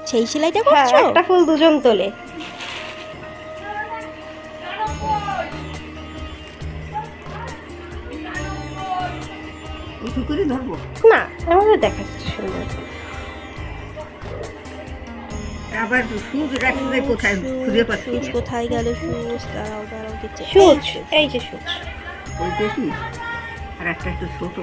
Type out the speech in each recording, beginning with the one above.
সেই সেলাইটা হ্যাঁ, করছো? একটা ফুল দুজন তোলে। উঁচু করে ধরবো না, আমাদের দেখাচ্ছে সুন্দর। আবার সুচ রাখতে কোথায় খুঁজে পাচ্ছি সুচ না। কোথায় গেল? সুচ দাঁড়াও দাঁড়াও দিচ্ছে। সুচ, এই যে সুচ। ওই দেখি আর একটা একটু ছোট।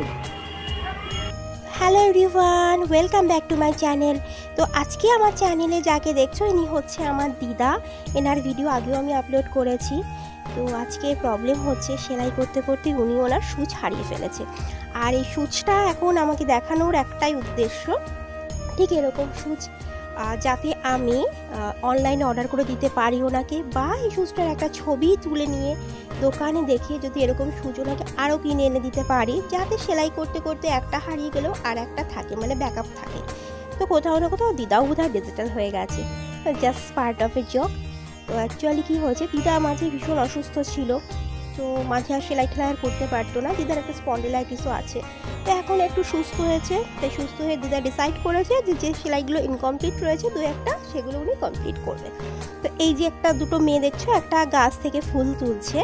Hello everyone, welcome back to my channel. তো আজকে আমার চ্যানেলে যাকে দেখছো ইনি হচ্ছে আমার দিদা। এনার ভিডিও আগেও আমি আপলোড করেছি। তো আজকে প্রবলেম হচ্ছে, সেলাই করতে করতে উনি ওনার সুচ হারিয়ে ফেলেছে। আর এই সুচটা এখন আমাকে দেখানোর একটাই উদ্দেশ্য, ঠিক এরকম সুচ যাতে আমি অনলাইনে অর্ডার করে দিতে পারি ওনাকে, বা এই সুচটার একটা ছবি তুলে নিয়ে দোকানে দেখিয়ে যদি এরকম সুচ ওনাকে আরও কিনে এনে দিতে পারি, যাতে সেলাই করতে করতে একটা হারিয়ে গেলেও আর একটা থাকে, মানে ব্যাকআপ থাকে। তো কোথাও না কোথাও দিদাও বোধহয় ডিজিটাল হয়ে গেছে, just part of A job. তো অ্যাকচুয়ালি কী হয়েছে, দিদা মাঝে ভীষণ অসুস্থ ছিল, তো মাঝে আর সেলাই ঠেলাই আর করতে পারতো না। দিদার একটা স্পন্ডিলাইটিসও আছে। তো এখন একটু সুস্থ হয়েছে, তাই সুস্থ হয়ে দিদা ডিসাইড করেছে যে সেলাইগুলো ইনকমপ্লিট রয়েছে দু একটা, সেগুলো উনি কমপ্লিট করবে। তো এই যে একটা দুটো মেয়ে দেখছো, একটা গাছ থেকে ফুল তুলছে,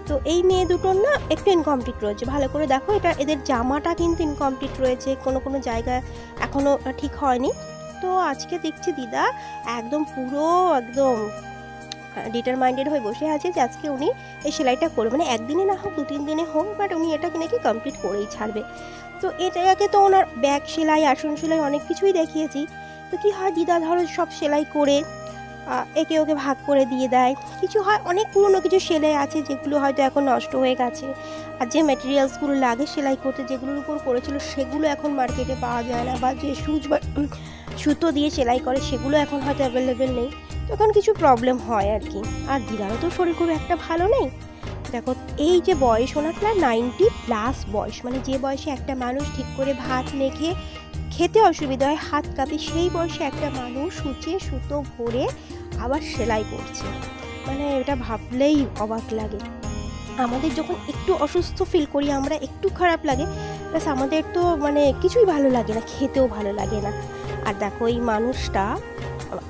তো এই মেয়ে দুটোর না একটু ইনকমপ্লিট রয়েছে। ভালো করে দেখো, এটা এদের জামাটা কিন্তু ইনকমপ্লিট রয়েছে, কোনো কোনো জায়গায় এখনও ঠিক হয়নি। তো আজকে দেখছি দিদা একদম পুরো একদম ডিটারমাইন্ডেড হয়ে বসে আছে যে আজকে উনি এই সেলাইটা করবে, মানে একদিনে না হোক 2-3 দিনে হোক, বাট উনি এটা নাকি কমপ্লিট করেই ছাড়বে। তো এটাকে তো ওনার ব্যাগ সেলাই, আসন সেলাই অনেক কিছুই দেখিয়েছি। তো কি হয়, দিদা ধরো সব সেলাই করে একে ওকে ভাগ করে দিয়ে দেয়। কিছু হয় অনেক পুরনো কিছু সেলাই আছে যেগুলো হয়তো এখন নষ্ট হয়ে গেছে, আর যে ম্যাটেরিয়ালসগুলো লাগে সেলাই করতে, যেগুলোর উপর করেছিল সেগুলো এখন মার্কেটে পাওয়া যায় না, বা যে সুচ বা সুতো দিয়ে সেলাই করে সেগুলো এখন হয়তো অ্যাভেলেবেল নেই। তখন কিছু প্রবলেম হয় আর কি। আর দিদারও তো শরীর খুব একটা ভালো নেই। দেখো এই যে বয়স ওনার প্রায় 90+ বয়স, মানে যে বয়সে একটা মানুষ ঠিক করে ভাত মেখে খেতে অসুবিধা হয়, হাত কাঁপে, সেই বয়সে একটা মানুষ সূচে সুতো ভরে আবার সেলাই করছে, মানে এটা ভাবলেই অবাক লাগে। আমাদের যখন একটু অসুস্থ ফিল করি, আমরা একটু খারাপ লাগে, প্লাস আমাদের তো মানে কিছুই ভালো লাগে না, খেতেও ভালো লাগে না। আর দেখো এই মানুষটা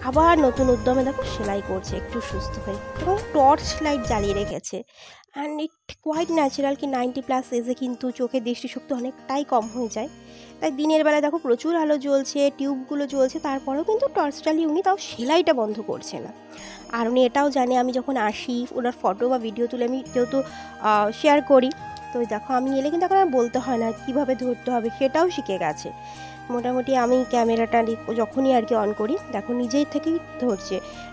আবার নতুন উদ্যমে দেখো সেলাই করছে একটু সুস্থ হয়ে, এবং টর্চ লাইট জ্বালিয়ে রেখেছে। অ্যান্ড ইট কোয়াইট ন্যাচারাল কি 90+ এজে কিন্তু চোখের দৃষ্টিশক্তি অনেকটাই কম হয়ে যায়। তাই দিনের বেলা দেখো প্রচুর আলো জ্বলছে, টিউবগুলো জ্বলছে, তারপরেও কিন্তু টর্চ জ্বালিয়ে উনি তাও সেলাইটা বন্ধ করছে না। আর উনি এটাও জানে আমি যখন আসি ওনার ফটো বা ভিডিও তুলে আমি যেহেতু শেয়ার করি, তো দেখো আমি এলে কিন্তু এখন আর বলতে হয় না কীভাবে ধরতে হবে, সেটাও শিখে গেছে। মোটামুটি আমি ক্যামেরাটা যখনই আর কি অন করি, দেখো নিজেই থেকেই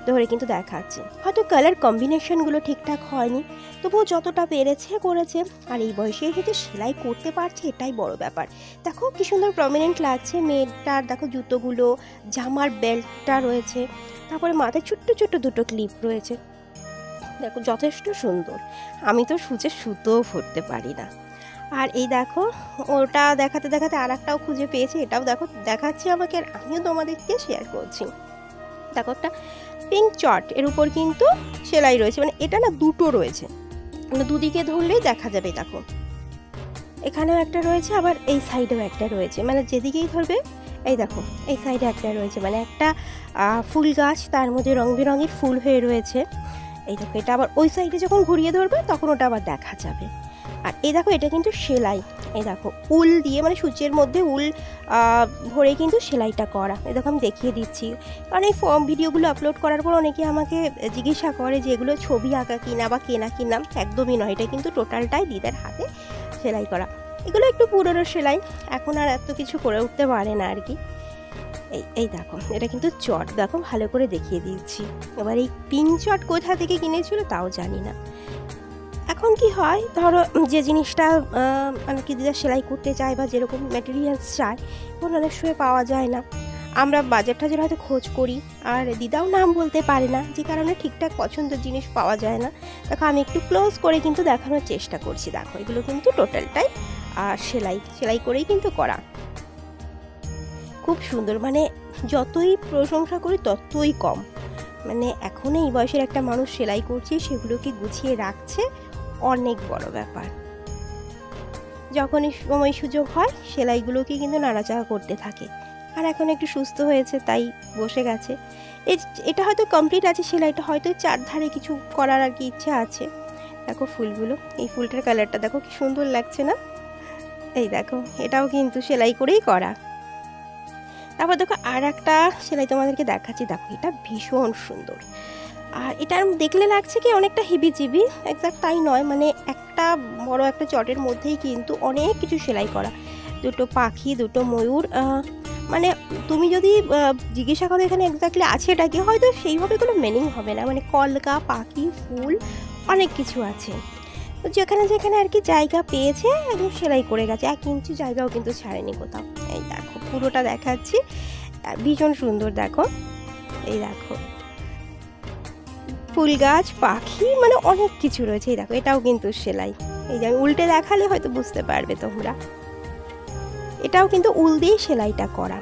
ধরে কিন্তু দেখাচ্ছে। হয়তো কালার কম্বিনেশনগুলো ঠিকঠাক হয়নি, তবুও যতটা পেরেছে করেছে। আর এই বয়সে এসে সেলাই করতে পারছে, এটাই বড় ব্যাপার। দেখো কি সুন্দর প্রমিনেন্ট লাগছে মেয়েটার, দেখো জুতোগুলো, জামার বেল্টটা রয়েছে, তারপরে মাথায় ছোট্ট ছোট্ট দুটো ক্লিপ রয়েছে, দেখো যথেষ্ট সুন্দর। আমি তো সুচে সুতোও ফুটতে পারি না। আর এই দেখো ওটা দেখাতে দেখাতে আর একটাও খুঁজে পেয়েছি, এটাও দেখো দেখাচ্ছি আমাকে, আর আমিও তোমাদেরকে শেয়ার করছি। দেখো একটা পিঙ্ক চট, এর উপর কিন্তু সেলাই রয়েছে, মানে এটা না দুটো রয়েছে, মানে দুদিকে ধরলেই দেখা যাবে। দেখো এখানেও একটা রয়েছে, আবার এই সাইডেও একটা রয়েছে, মানে যেদিকেই ধরবে। এই দেখো এই সাইডে একটা রয়েছে, মানে একটা ফুল গাছ, তার মধ্যে রং বেরঙের ফুল হয়ে রয়েছে। এই দেখো এটা আবার ওই সাইডে যখন ঘুরিয়ে ধরবে তখন ওটা আবার দেখা যাবে। আর এই দেখো এটা কিন্তু সেলাই, এই দেখো উল দিয়ে, মানে সূচের মধ্যে উল ভরে কিন্তু সেলাইটা করা। এই দেখো আমি দেখিয়ে দিচ্ছি, কারণ এই ভিডিওগুলো আপলোড করার পর অনেকে আমাকে জিজ্ঞাসা করে যে এগুলো ছবি আঁকা কিনা বা কেনা কিনা। একদমই নয়, এটা কিন্তু টোটালটাই দিদার হাতে সেলাই করা। এগুলো একটু পুরনো সেলাই, এখন আর এত কিছু করে উঠতে পারে না আর কি। এই দেখো এটা কিন্তু চট, দেখো ভালো করে দেখিয়ে দিচ্ছি। এবার এই পিঙ্ক চট কোথা থেকে কিনেছিল তাও জানি না। এখন কি হয়, ধরো যে জিনিসটা মানে কি দিদা সেলাই করতে চায় বা যেরকম ম্যাটেরিয়ালস চায়, তখন অনেক সময় পাওয়া যায় না। আমরা বাজার টাজার হয়তো খোঁজ করি, আর দিদাও নাম বলতে পারে না, যে কারণে ঠিকঠাক পছন্দের জিনিস পাওয়া যায় না। দেখো আমি একটু ক্লোজ করে কিন্তু দেখানোর চেষ্টা করছি। দেখো এগুলো কিন্তু টোটালটাই সেলাই করেই কিন্তু করা, খুব সুন্দর। মানে যতই প্রশংসা করি ততই কম, মানে এখন এই বয়সের একটা মানুষ সেলাই করছে, সেগুলোকে গুছিয়ে রাখছে, অনেক বড় ব্যাপার। যখনই সময় সুযোগ হয় সেলাইগুলোকে কিন্তু নাড়াচাড়া করতে থাকে, আর এখন একটু সুস্থ হয়েছে তাই বসে গেছে। এটা হয়তো কমপ্লিট আছে সেলাইটা, হয়তো চারধারে কিছু করার আর কি ইচ্ছা আছে। দেখো ফুলগুলো, এই ফুলটার কালারটা দেখো কি সুন্দর লাগছে না? এই দেখো এটাও কিন্তু সেলাই করেই করা। তারপর দেখো আর একটা সেলাই তোমাদেরকে দেখাচ্ছি, দেখো এটা ভীষণ সুন্দর। আর এটা দেখলে লাগছে কি অনেকটা হিবিজিবি, এক্সাক্ট তাই নয়, মানে একটা বড় একটা চটের মধ্যেই কিন্তু অনেক কিছু সেলাই করা। দুটো পাখি, দুটো ময়ূর, মানে তুমি যদি জিজ্ঞাসা করো এখানে এক্স্যাক্টলি আছে এটা কি, হয়তো সেইভাবে কোনো মিনিং হবে না, মানে কলকা, পাখি, ফুল, অনেক কিছু আছে। তো যেখানে যেখানে আর কি জায়গা পেয়েছে একদম সেলাই করে গেছে, 1 ইঞ্চি জায়গাও কিন্তু ছাড়েনি কোথাও। এই দেখো পুরোটা দেখাচ্ছি, ভীষণ সুন্দর। দেখো এই দেখো ফুল গাছ, পাখি, মানে অনেক কিছু রয়েছে। এই দেখো এটাও কিন্তু সেলাই, এই যে আমি উল্টে দেখালে হয়তো বুঝতে পারবে তোমরা। এটাও কিন্তু উল দিয়ে সেলাইটা করা,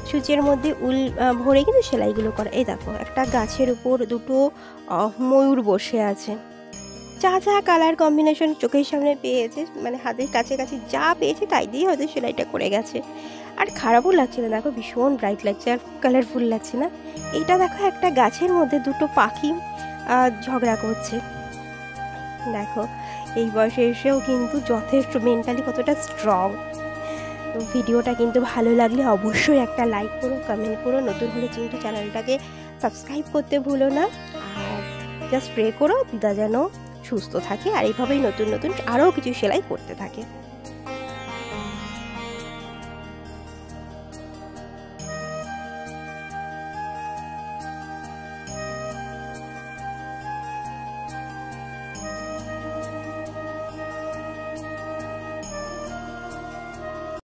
সূচের মধ্যে উল ভরে কিন্তু সেলাইগুলো করা। এই দেখো একটা গাছের উপর দুটো ময়ূর বসে আছে। যা যা কালার কম্বিনেশন চোখের সামনে পেয়েছে, মানে হাতের কাছে কাছে যা পেয়েছে তাই দিয়ে হয়তো সেলাইটা করে গেছে। আর খারাপও লাগছে না, দেখো ভীষণ ব্রাইট লাগছে আর কালারফুল লাগছে না? এইটা দেখো একটা গাছের মধ্যে দুটো পাখি ঝগড়া করছে। দেখো এই বয়সে এসেও কিন্তু যথেষ্ট মেন্টালি কতটা স্ট্রং। তো ভিডিওটা কিন্তু ভালো লাগলে অবশ্যই একটা লাইক করো, কমেন্ট করো, নতুন হলে কিন্তু চ্যানেলটাকে সাবস্ক্রাইব করতে ভুলো না। আর জাস্ট প্রে করো দিদা যেন সুস্থ থাকে আর এইভাবেই নতুন নতুন আরও কিছু সেলাই করতে থাকে।